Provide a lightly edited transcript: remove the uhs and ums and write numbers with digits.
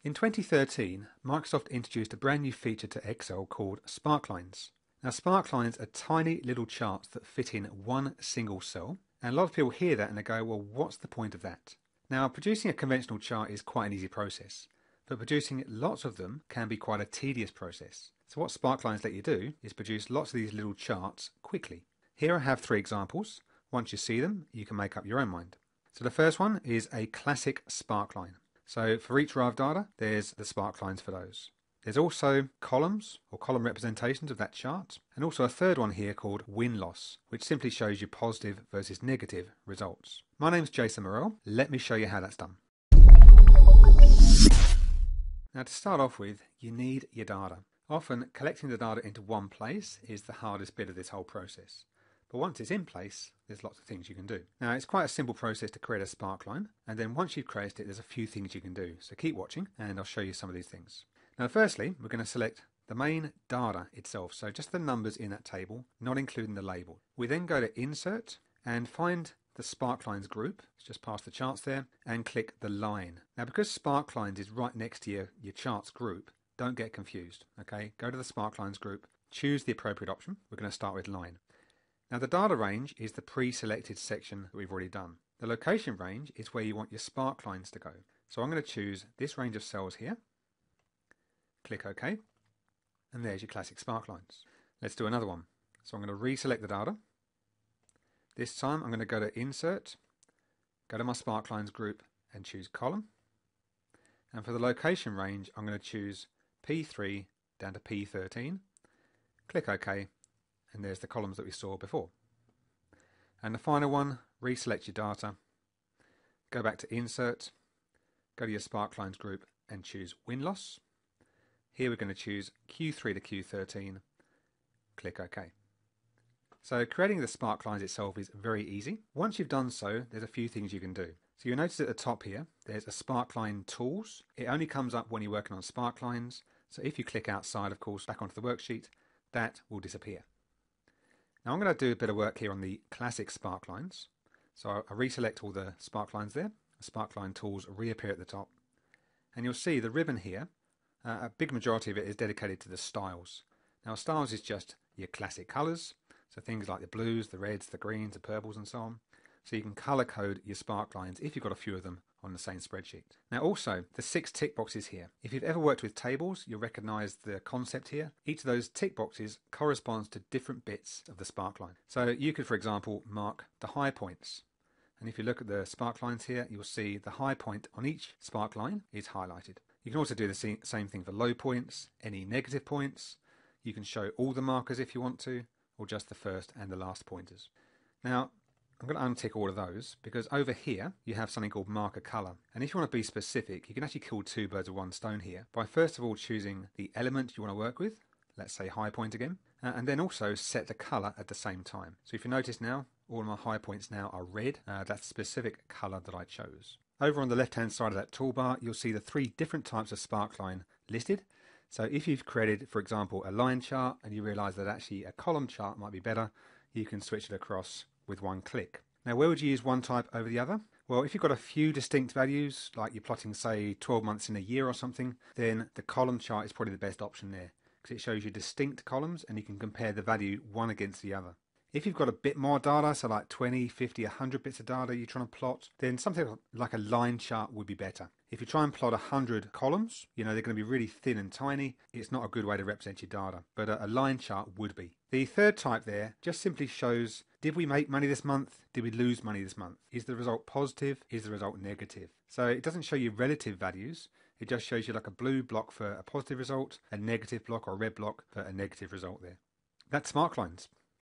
In 2013, Microsoft introduced a brand new feature to Excel called Sparklines. Now, Sparklines are tiny little charts that fit in one single cell, and a lot of people hear that and they go, well, what's the point of that? Now, producing a conventional chart is quite an easy process, but producing lots of them can be quite a tedious process. So what Sparklines let you do is produce lots of these little charts quickly. Here I have 3 examples. Once you see them, you can make up your own mind. So the first one is a classic Sparkline. So for each row of data, there's the Sparklines for those. There's also columns or column representations of that chart, and also a third one here called win-loss, which simply shows you positive versus negative results. My name's Jason Morrell. Let me show you how that's done. Now, to start off with, you need your data. Often collecting the data into one place is the hardest bit of this whole process. But once it's in place, there's lots of things you can do. Now, it's quite a simple process to create a Sparkline, and then once you've created it, there's a few things you can do. So keep watching, and I'll show you some of these things. Now, firstly, we're going to select the main data itself, so just the numbers in that table, not including the label. We then go to Insert and find the Sparklines group, it's just past the charts there, and click the line. Now, because Sparklines is right next to your charts group, don't get confused, okay? Go to the Sparklines group, choose the appropriate option. We're going to start with line. Now, the data range is the pre-selected section that we've already done. The location range is where you want your Sparklines to go. So I'm going to choose this range of cells here. Click OK. And there's your classic Sparklines. Let's do another one. So I'm going to reselect the data. This time I'm going to go to Insert, go to my Sparklines group and choose Column. And for the location range, I'm going to choose P3 down to P13. Click OK. And there's the columns that we saw before. And the final one, reselect your data, go back to Insert, go to your Sparklines group and choose Win-Loss. Here we're going to choose Q3 to Q13, click OK. So creating the Sparklines itself is very easy. Once you've done so, there's a few things you can do. So you'll notice at the top here, there's a Sparkline Tools. It only comes up when you're working on Sparklines. So if you click outside, of course, back onto the worksheet, that will disappear. Now I'm going to do a bit of work here on the classic Sparklines. So I reselect all the Sparklines there. The Sparkline Tools reappear at the top. And you'll see the ribbon here, a big majority of it is dedicated to the styles. Now styles is just your classic colours, so things like the blues, the reds, the greens, the purples and so on. So you can colour code your Sparklines if you've got a few of them on the same spreadsheet. Now also, the 6 tick boxes here. If you've ever worked with tables, you'll recognise the concept here. Each of those tick boxes corresponds to different bits of the Sparkline. So you could, for example, mark the high points. And if you look at the Sparklines here, you'll see the high point on each Sparkline is highlighted. You can also do the same thing for low points, any negative points. You can show all the markers if you want to, or just the first and the last pointers. Now, I'm going to untick all of those because over here you have something called marker color. And if you want to be specific, you can actually kill 2 birds with one stone here by first of all choosing the element you want to work with, let's say high point again, and then also set the color at the same time. So if you notice now, all of my high points now are red. That's the specific color that I chose. Over on the left hand side of that toolbar, you'll see the 3 different types of Sparkline listed. So if you've created, for example, a line chart and you realize that actually a column chart might be better, you can switch it across with one click. Now, where would you use one type over the other? Well, if you've got a few distinct values, like you're plotting, say, 12 months in a year or something, then the column chart is probably the best option there because it shows you distinct columns and you can compare the value one against the other. If you've got a bit more data, so like 20, 50, 100 bits of data you're trying to plot, then something like a line chart would be better. If you try and plot 100 columns, they're going to be really thin and tiny. It's not a good way to represent your data, but a line chart would be. The third type there just simply shows, did we make money this month? Did we lose money this month? Is the result positive? Is the result negative? So it doesn't show you relative values. It just shows you like a blue block for a positive result, a negative block or a red block for a negative result there. That's Sparklines.